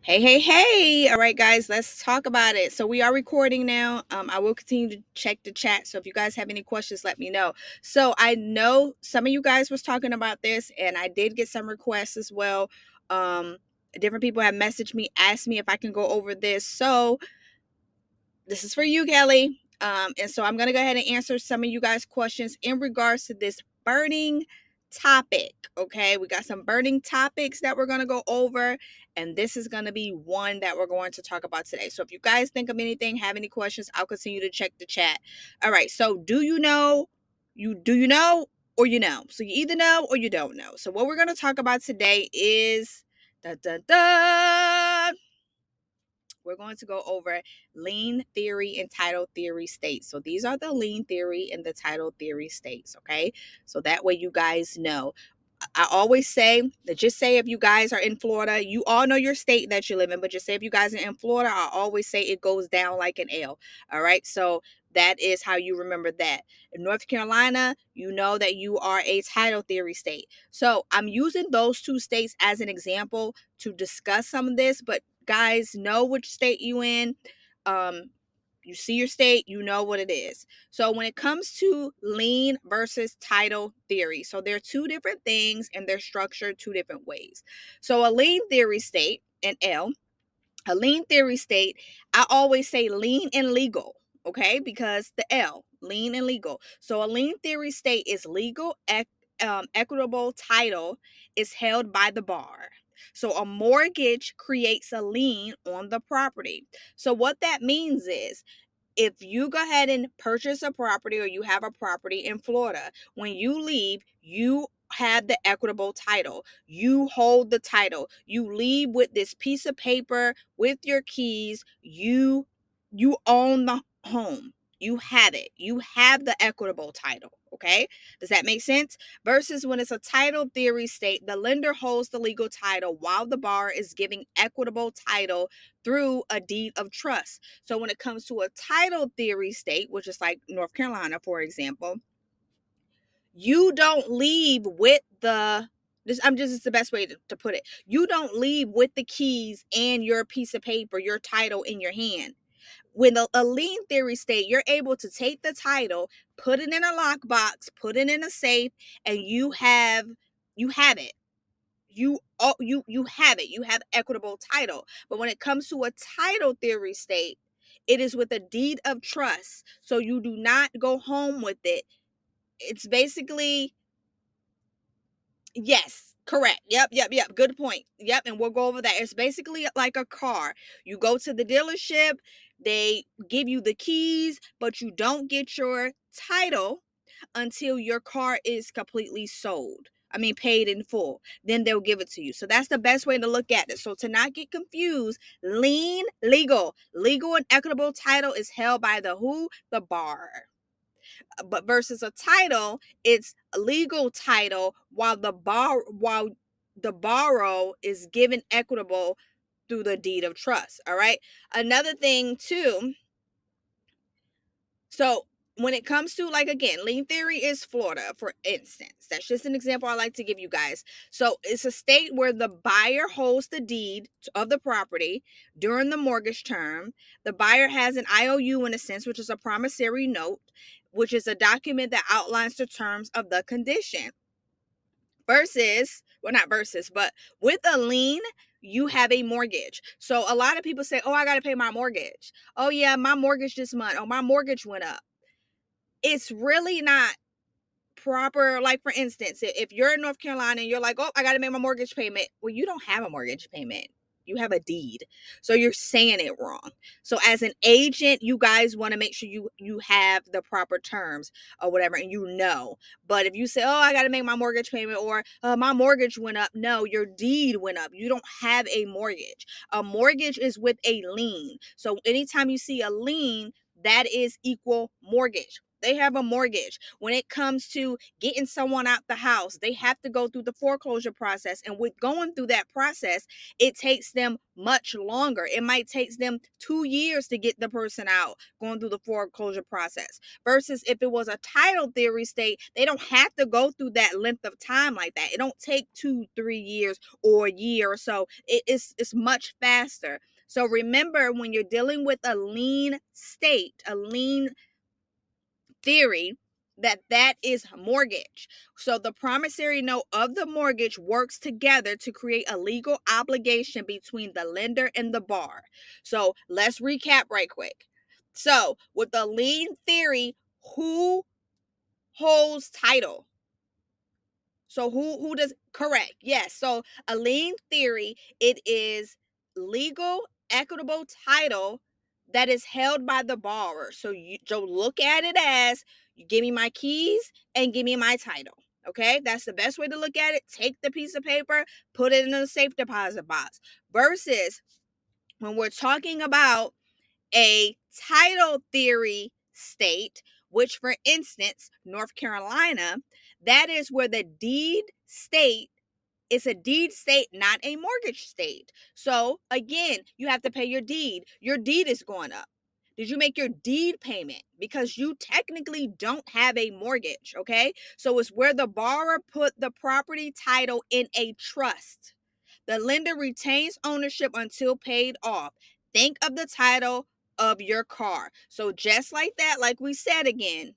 Hey, hey, hey. All right, guys, let's talk about it. So we are recording now. I will continue to check the chat. So if you guys have any questions, let me know. So I know some of you guys was talking about this, and I did get some requests as well. Um, Different people have messaged me, asked me if I can go over this. So this is for you, Kelly. And so I'm going to go ahead and answer some of you guys' questions in regards to this burning topic. Okay, we got some burning topics that we're going to go over, and this is going to be one that we're going to talk about today. So if you guys think of anything, have any questions, I'll continue to check the chat. All right, so do you know? You know or you know? So you either know or you don't know. So what we're going to talk about today is da da da. We're going to go over lien theory and title theory states. So these are the lien theory and the title theory states, okay? So that way you guys know. I always say that, just say if you guys are in Florida, you all know your state that you live in, but just say if you guys are in Florida, I always say it goes down like an L. All right. So that is how you remember that. In North Carolina, you know that you are a title theory state. So I'm using those two states as an example to discuss some of this, but guys, know which state you in. Um, you see your state, you know what it is. So when it comes to lien versus title theory, so they're two different things and they're structured two different ways. So a lien theory state, an L, a lien theory state, I always say lien and legal, okay? Because the L, lien and legal. So a lien theory state is legal, equitable title is held by the bar. So a mortgage creates a lien on the property. So what that means is, if you go ahead and purchase a property or you have a property in Florida, when you leave, you have the equitable title. You hold the title. You leave with this piece of paper with your keys. You own the home. You have it. You have the equitable title. Okay? Does that make sense? Versus when it's a title theory state, the lender holds the legal title while the bar is giving equitable title through a deed of trust. So when it comes to a title theory state, which is like North Carolina, for example, you don't leave with this is the best way to put it. You don't leave with the keys and your piece of paper, your title in your hand. When a lien theory state, you're able to take the title, put it in a lockbox, put it in a safe, and you have it. You have it. You have equitable title. But when it comes to a title theory state, it is with a deed of trust. So you do not go home with it. It's basically, yes, correct. Yep. Good point. Yep, and we'll go over that. It's basically like a car. You go to the dealership, they give you the keys, but you don't get your title until your car is completely sold. I mean, paid in full. Then they'll give it to you. So that's the best way to look at it. So to not get confused, lien, legal and equitable title is held by the who? The bar. But versus a title, it's a legal title while the borrow is given equitable through the deed of trust. All right. Another thing too, so when it comes to, like, again, lien theory is Florida, for instance. That's just an example I like to give you guys. So it's a state where the buyer holds the deed of the property during the mortgage term. The buyer has an IOU, in a sense, which is a promissory note, which is a document that outlines the terms of the condition. Versus, well, not versus, but with a lien, you have a mortgage. So a lot of people say, oh, I got to pay my mortgage. Oh, yeah, my mortgage this month. Oh, my mortgage went up. It's really not proper. Like, for instance, if you're in North Carolina and you're like, oh, I got to make my mortgage payment. Well, you don't have a mortgage payment. You have a deed. So you're saying it wrong. So as an agent, you guys want to make sure you have the proper terms or whatever, and you know. But if you say, oh, I got to make my mortgage payment, or my mortgage went up. No, your deed went up. You don't have a mortgage. A mortgage is with a lien. So anytime you see a lien, that is equal mortgage. They have a mortgage. When it comes to getting someone out the house, they have to go through the foreclosure process. And with going through that process, it takes them much longer. It might take them 2 years to get the person out going through the foreclosure process. Versus if it was a title theory state, they don't have to go through that length of time like that. It don't take 2-3 years or a year or so. It's much faster. So remember, when you're dealing with a lien state, a lien theory, that is mortgage. So the promissory note of the mortgage works together to create a legal obligation between the lender and the borrower. So let's recap right quick. So with the lien theory, who holds title? So who does, correct? Yes. So a lien theory, it is legal equitable title that is held by the borrower. So you look at it as, you give me my keys and give me my title. Okay, that's the best way to look at it. Take the piece of paper, put it in a safe deposit box. Versus when we're talking about a title theory state, which for instance, North Carolina, that is where the deed state is a deed state, not a mortgage state. So again, you have to pay your deed. Your deed is going up. Did you make your deed payment? Because you technically don't have a mortgage, okay? So it's where the borrower put the property title in a trust. The lender retains ownership until paid off. Think of the title of your car. So just like that, like we said again,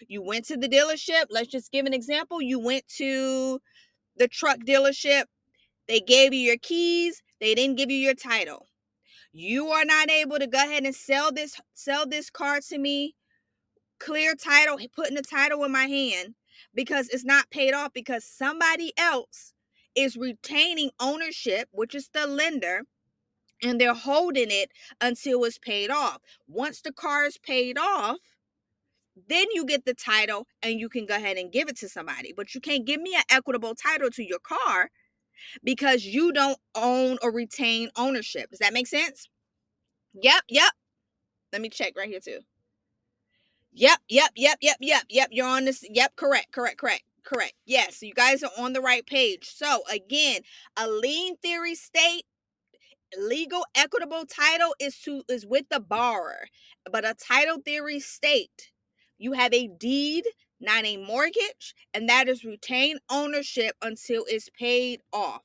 you went to the dealership. Let's just give an example. You went to the truck dealership. They gave you your keys. They didn't give you your title. You are not able to go ahead and sell this car to me, clear title, putting the title in my hand, because it's not paid off, because somebody else is retaining ownership, which is the lender, and they're holding it until it's paid off. Once the car is paid off, then you get the title and you can go ahead and give it to somebody. But you can't give me an equitable title to your car because you don't own or retain ownership. Does that make sense? Yep. Let me check right here too. Yep. You're on this. Yep, correct. Yes, so you guys are on the right page. So again, a lien theory state, legal equitable title is with the borrower. But a title theory state, you have a deed, not a mortgage, and that is retained ownership until it's paid off.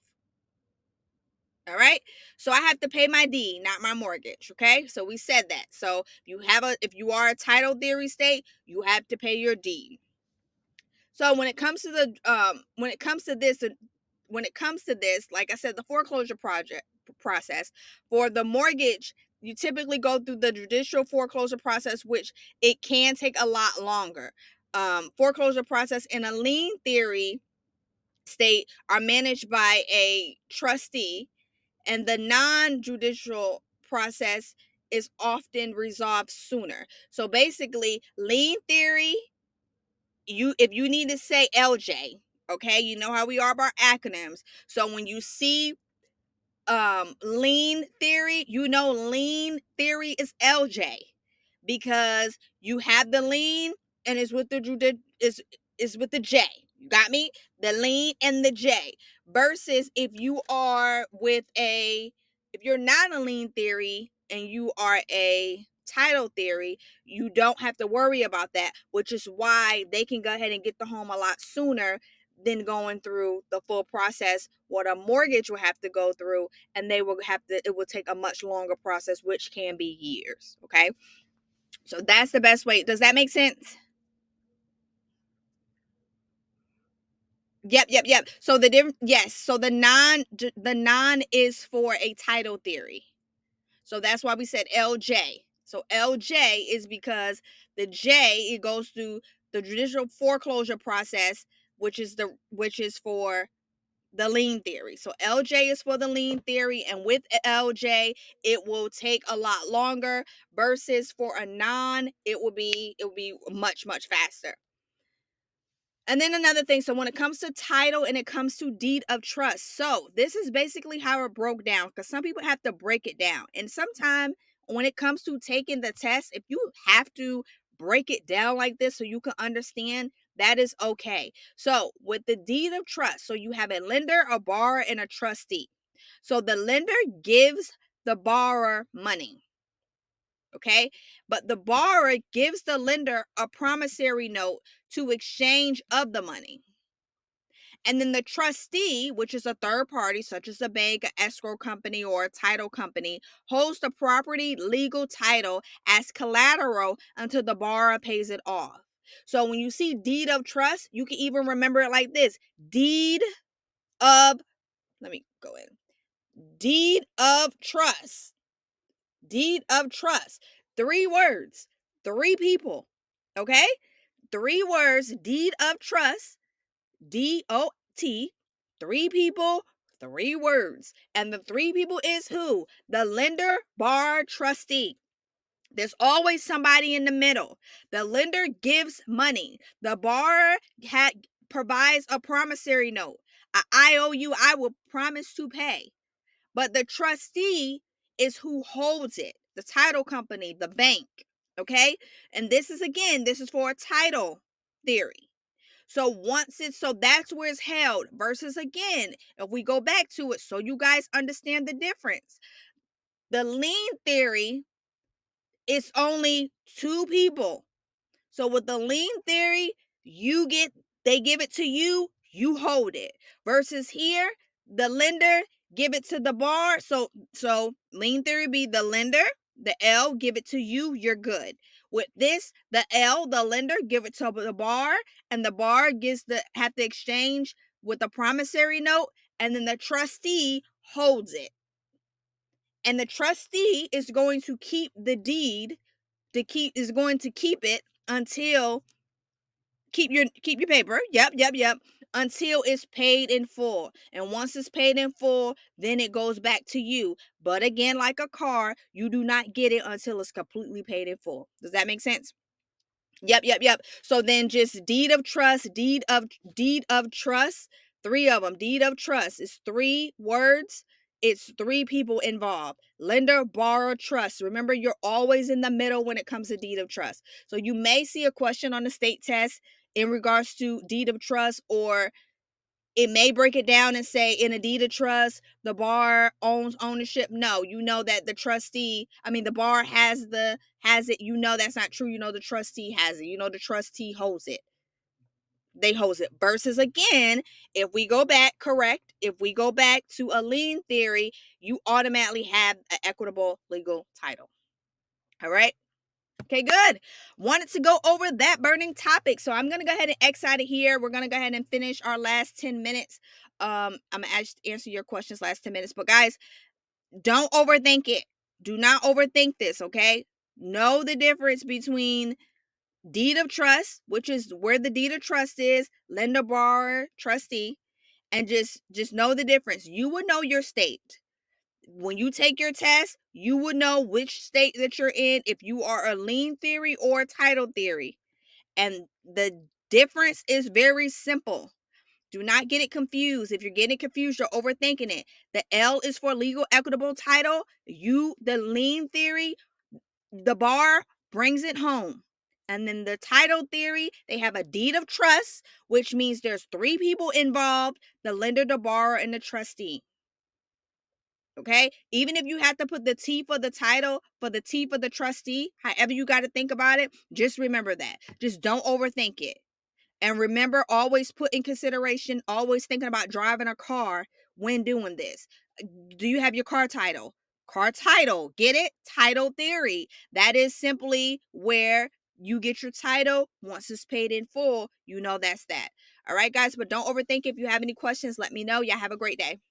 All right. So I have to pay my deed, not my mortgage. Okay. So we said that. So if you are a title theory state, you have to pay your deed. So when it comes to this, like I said, the foreclosure process for the mortgage, you typically go through the judicial foreclosure process, which it can take a lot longer. Foreclosure process in a lien theory state are managed by a trustee, and the non-judicial process is often resolved sooner. So basically, lien theory, if you need to say LJ, okay, you know how we are about acronyms. So when you see lien theory, you know lien theory is LJ, because you have the lien and it's with the is with the J. You got me? The lien and the J. Versus if you're not a lien theory and you are a title theory, you don't have to worry about that, which is why they can go ahead and get the home a lot sooner than going through the full process what a mortgage will have to go through, and it will take a much longer process, which can be years. Okay, so that's the best way. Does that make sense? Yep. So the different, yes. So the non is for a title theory. So that's why we said LJ. So LJ is because the J, it goes through the judicial foreclosure process, which is for the lien theory. So LJ is for the lien theory, and with LJ, it will take a lot longer. Versus for a non, it will be much faster. And then another thing, so when it comes to title and it comes to deed of trust, so this is basically how it broke down, because some people have to break it down. And sometimes when it comes to taking the test, if you have to break it down like this so you can understand, that is okay. So with the deed of trust, so you have a lender, a borrower, and a trustee. So the lender gives the borrower money. Okay, but the borrower gives the lender a promissory note to exchange of the money. And then the trustee, which is a third party, such as a bank, an escrow company, or a title company, holds the property legal title as collateral until the borrower pays it off. So when you see deed of trust, you can even remember it like this: deed of, let me go in, deed of trust. Deed of trust. 3 words, 3 people. Okay? 3 words, deed of trust, DOT, 3 people, 3 words. And the 3 people is who? The lender, borrower, trustee. There's always somebody in the middle. The lender gives money. The borrower provides a promissory note. A IOU, I will promise to pay. But the trustee is who holds it, the title company, the bank. Okay? And this is for a title theory. So so that's where it's held. Versus again, if we go back to it, so you guys understand the difference. The lien theory is only 2 people. So with the lien theory, they give it to you, you hold it. Versus here, the lender give it to the bar. So lien theory be the lender, the L give it to you, you're good. With this, the L, the lender, give it to the bar, and the bar have to exchange with a promissory note, and then the trustee holds it. And the trustee is going to keep the deed, is going to keep it until keep your paper. Yep. Until it's paid in full. And once it's paid in full, then it goes back to you. But again, like a car, you do not get it until it's completely paid in full. Does that make sense? Yep. So then just deed of trust, deed of trust, 3 of them. Deed of trust is 3 words. It's 3 people involved. Lender, borrower, trust. Remember, you're always in the middle when it comes to deed of trust. So you may see a question on the state test in regards to deed of trust, or it may break it down and say in a deed of trust, the bar owns ownership. No, you know that the bar has it. You know that's not true. You know the trustee has it. You know the trustee holds it. They hold it. Versus again, if we go back to a lien theory, you automatically have an equitable legal title. All right. Okay, good. Wanted to go over that burning topic. So I'm going to go ahead and X out of here. We're going to go ahead and finish our last 10 minutes. I'm going to answer your questions last 10 minutes. But guys, don't overthink it. Do not overthink this, okay? Know the difference between deed of trust, which is where the deed of trust is, lender, borrower, trustee, and just know the difference. You would know your state. When you take your test, you would know which state that you're in, if you are a lien theory or a title theory. And the difference is very simple. Do not get it confused. If you're getting confused, you're overthinking it. The L is for legal equitable title. The lien theory, the bar brings it home. And then the title theory, they have a deed of trust, which means there's 3 people involved: the lender, the borrower, and the trustee. Okay, even if you have to put the T for the title, for the T for the trustee, however you got to think about it, just remember that. Just don't overthink it. And remember, always put in consideration, always thinking about driving a car when doing this. Do you have your car title? Car title, get it? Title theory. That is simply where you get your title. Once it's paid in full, you know that's that. All right, guys, but don't overthink. If you have any questions, let me know. Y'all have a great day.